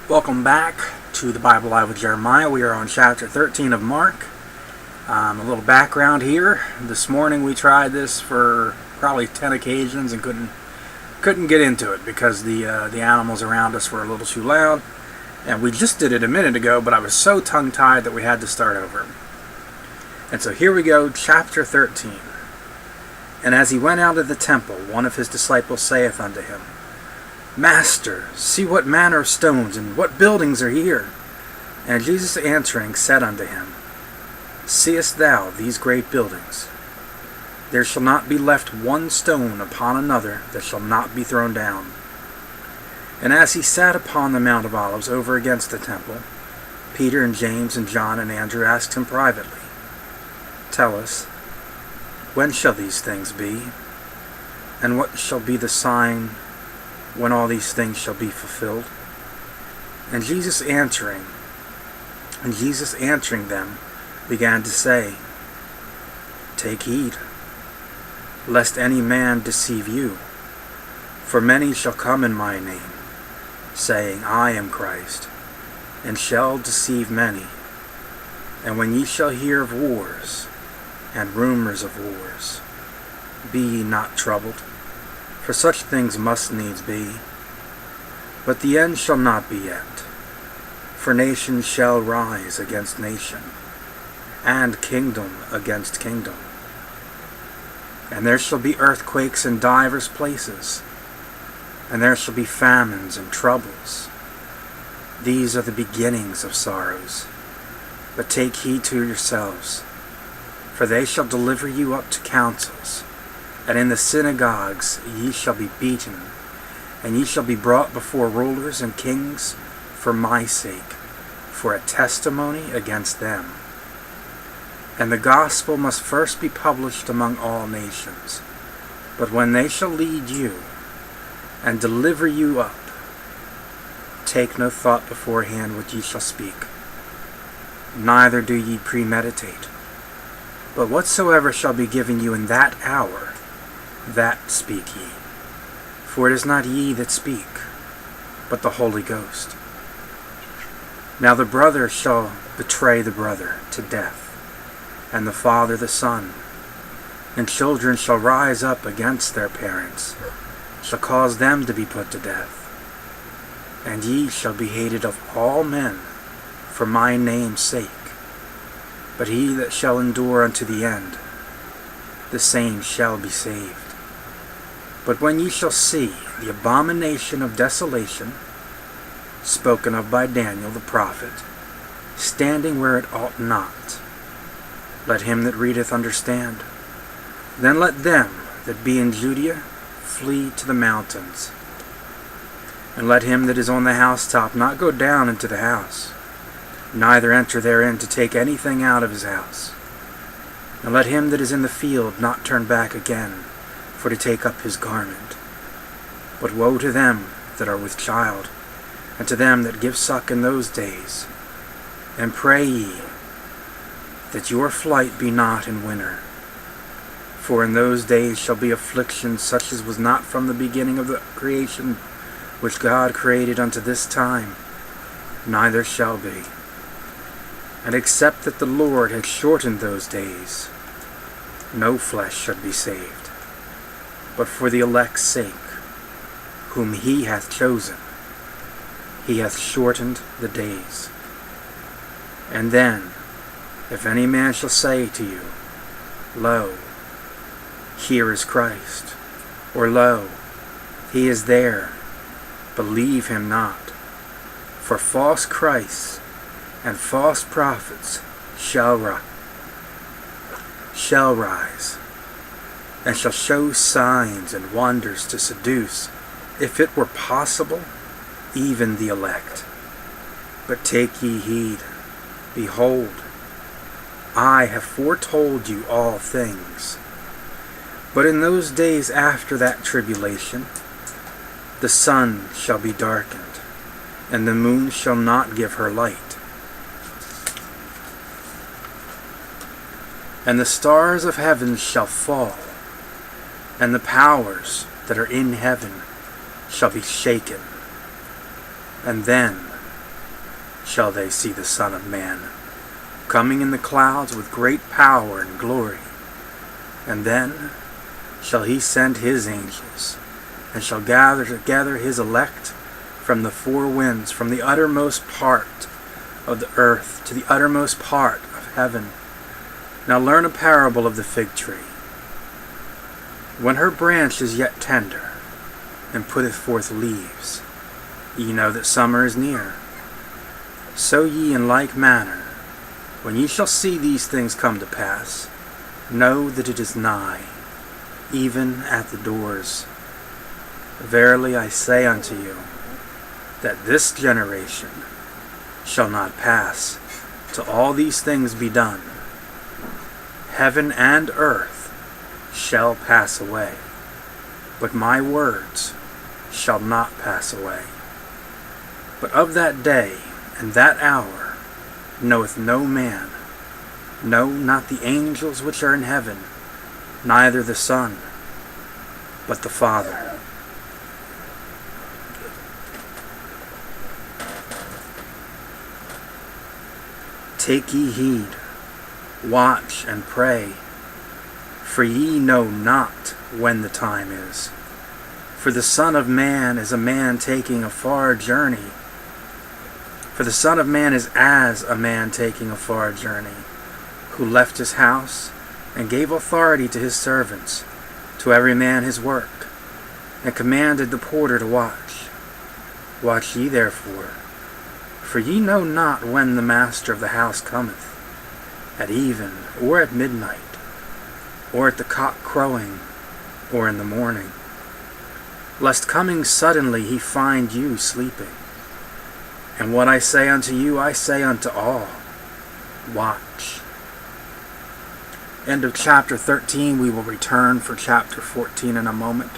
Welcome back to the Bible Live with Jeremiah. We are on chapter 13 of Mark. A little background here. This morning we tried this for probably 10 occasions and couldn't get into it because the animals around us were a little too loud. And we just did it a minute ago, but I was so tongue-tied that we had to start over. And so here we go, chapter 13. And as he went out of the temple, one of his disciples saith unto him, Master, see what manner of stones and what buildings are here. And Jesus answering said unto him, Seest thou these great buildings? There shall not be left one stone upon another that shall not be thrown down. And as he sat upon the Mount of Olives over against the temple, Peter and James and John and Andrew asked him privately, Tell us, when shall these things be? And what shall be the sign when all these things shall be fulfilled? And Jesus answering them began to say, Take heed, lest any man deceive you. For many shall come in my name, saying, I am Christ, and shall deceive many. And when ye shall hear of wars, and rumors of wars, be ye not troubled, for such things must needs be. But the end shall not be yet. For nation shall rise against nation, and kingdom against kingdom. And there shall be earthquakes in divers places, and there shall be famines and troubles. These are the beginnings of sorrows. But take heed to yourselves, for they shall deliver you up to councils, and in the synagogues ye shall be beaten, and ye shall be brought before rulers and kings for my sake, for a testimony against them. And the gospel must first be published among all nations. But when they shall lead you and deliver you up, take no thought beforehand what ye shall speak, neither do ye premeditate. But whatsoever shall be given you in that hour, that speak ye. For it is not ye that speak, but the Holy Ghost. Now the brother shall betray the brother to death, and the father the son. And children shall rise up against their parents, shall cause them to be put to death. And ye shall be hated of all men for my name's sake. But he that shall endure unto the end, the same shall be saved. But when ye shall see the abomination of desolation, spoken of by Daniel the prophet, standing where it ought not, let him that readeth understand. Then let them that be in Judea flee to the mountains. And let him that is on the housetop not go down into the house, neither enter therein to take anything out of his house. And let him that is in the field not turn back again, for to take up his garment. But woe to them that are with child, and to them that give suck in those days. And pray ye that your flight be not in winter. For in those days shall be affliction such as was not from the beginning of the creation which God created unto this time, neither shall be. And except that the Lord had shortened those days, no flesh should be saved. But for the elect's sake, whom he hath chosen, he hath shortened the days. And then, if any man shall say to you, Lo, here is Christ, or Lo, he is there, believe him not. For false Christs and false prophets shall rise, and shall show signs and wonders to seduce, if it were possible, even the elect. But take ye heed, behold, I have foretold you all things. But in those days after that tribulation, the sun shall be darkened, and the moon shall not give her light. And the stars of heaven shall fall, and the powers that are in heaven shall be shaken. And then shall they see the Son of Man coming in the clouds with great power and glory. And then shall he send his angels, and shall gather together his elect from the four winds, from the uttermost part of the earth to the uttermost part of heaven. Now learn a parable of the fig tree. When her branch is yet tender, and putteth forth leaves, ye know that summer is near. So ye in like manner, when ye shall see these things come to pass, know that it is nigh, even at the doors. Verily I say unto you, that this generation shall not pass till all these things be done. Heaven and earth shall pass away, but my words shall not pass away. But of that day and that hour knoweth no man, no, not the angels which are in heaven, neither the Son, but the Father. Take ye heed, watch and pray, for ye know not when the time is. For the Son of Man is a man taking a far journey. For the Son of Man is as a man taking a far journey, who left his house, and gave authority to his servants, to every man his work, and commanded the porter to watch. Watch ye therefore, for ye know not when the master of the house cometh, at even, or at midnight, or at the cock crowing, or in the morning, lest coming suddenly he find you sleeping. And what I say unto you, I say unto all, watch. End of chapter 13. We will return for chapter 14 in a moment.